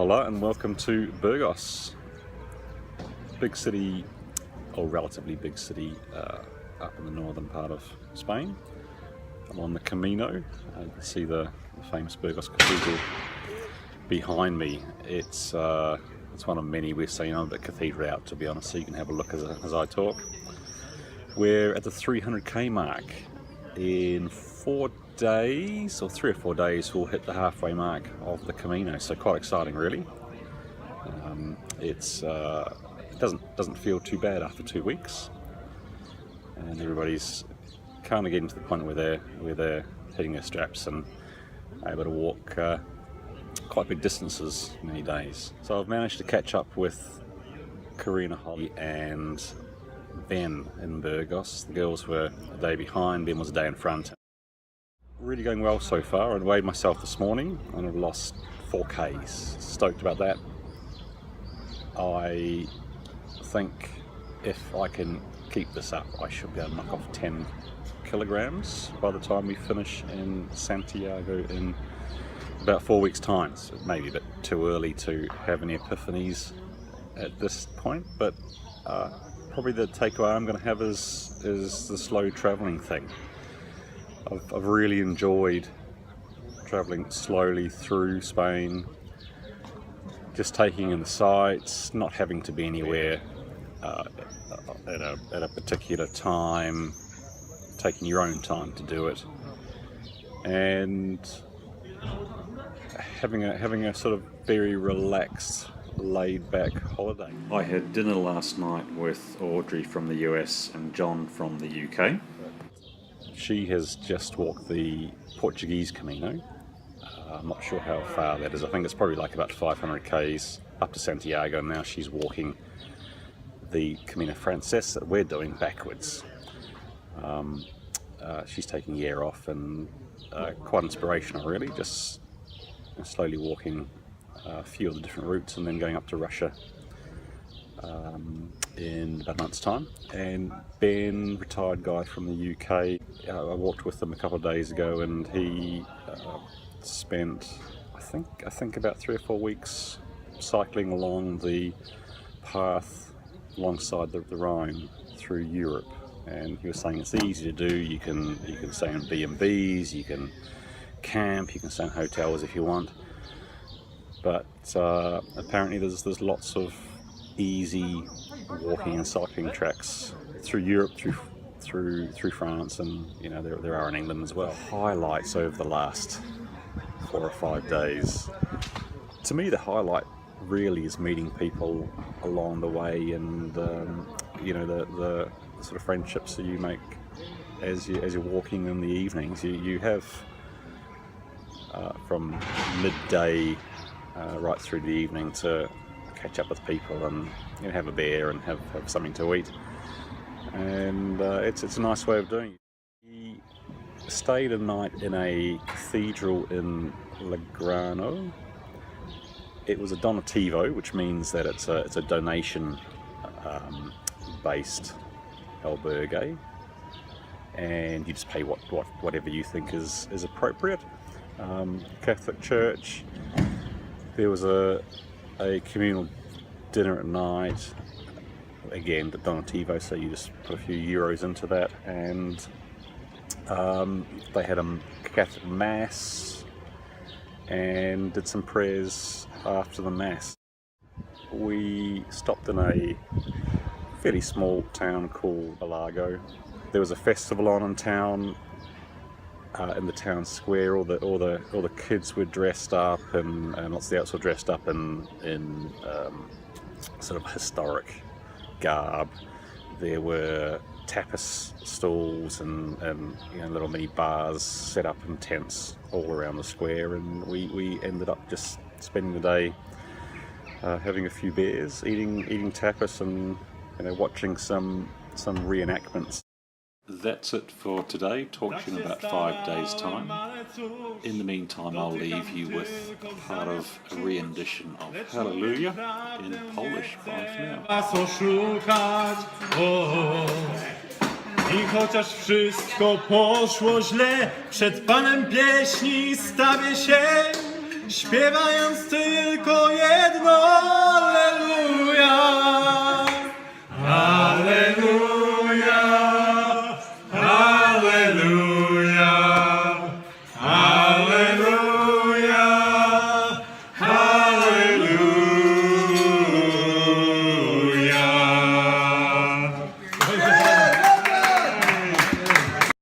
Hola and welcome to Burgos, big city, or relatively big city, up in the northern part of Spain. I'm on the Camino. You can see the famous Burgos Cathedral behind me. It's one of many we've seen on the cathedral out, to be honest, so you can have a look as I talk. We're at the 300k mark. In 4 days, or 3 or 4 days, we'll hit the halfway mark of the Camino, so quite exciting really. It doesn't feel too bad after 2 weeks, and everybody's kind of getting to the point where they're hitting their straps and able to walk quite big distances many days. So I've managed to catch up with Karina, Holly and Ben in Burgos. The girls were a day behind, Ben was a day in front. Really going well so far. I weighed myself this morning and I've lost 4 Ks. Stoked about that. I think if I can keep this up, I should be able to knock off 10 kilograms by the time we finish in Santiago in about 4 weeks' time. So it may be a bit too early to have any epiphanies at this point, but probably the takeaway I'm going to have is the slow travelling thing. I've really enjoyed travelling slowly through Spain, just taking in the sights, not having to be anywhere at a particular time, taking your own time to do it, and having a sort of very relaxed, laid-back holiday. I had dinner last night with Audrey from the US and John from the UK. She has just walked the Portuguese Camino. I'm not sure how far that is. I think it's probably like about 500 k's up to Santiago, and now she's walking the Camino Frances that we're doing backwards. She's taking the air off, and quite inspirational really, just slowly walking a few of the different routes and then going up to Russia in about a month's time. And Ben, retired guy from the UK, I walked with him a couple of days ago, and he spent I think about 3 or 4 weeks cycling along the path alongside the Rhine through Europe. And he was saying it's easy to do. You can stay in B&Bs, you can camp, you can stay in hotels if you want, but apparently there's lots of easy walking and cycling tracks through Europe, through France, and there are in England as well. Highlights over the last 4 or 5 days. To me, the highlight really is meeting people along the way, and the sort of friendships that you make as you're walking in the evenings. You have from midday right through the evening to catch up with people and have a beer and have something to eat, and it's a nice way of doing it. We stayed a night in a cathedral in Lograno. It was a donativo, which means that it's a donation based albergue, and you just pay whatever you think is appropriate. Catholic church. There was a communal dinner at night, again the donativo, so you just put a few euros into that, and they had a Catholic mass and did some prayers after the mass. We stopped in a fairly small town called Largo. There was a festival on in town, in the town square. All the kids were dressed up, and lots of the adults were dressed up in sort of historic garb. There were tapas stalls and little mini bars set up in tents all around the square, and we ended up just spending the day having a few beers, eating tapas, and watching some reenactments. That's it for today. Talk to you in about 5 days' time. In the meantime, I'll leave you with part of a rendition of Hallelujah in Polish. Bye for now. I chociaż wszystko poszło źle, przed Panem pieśni stawię się. śpiewając tylko jedno.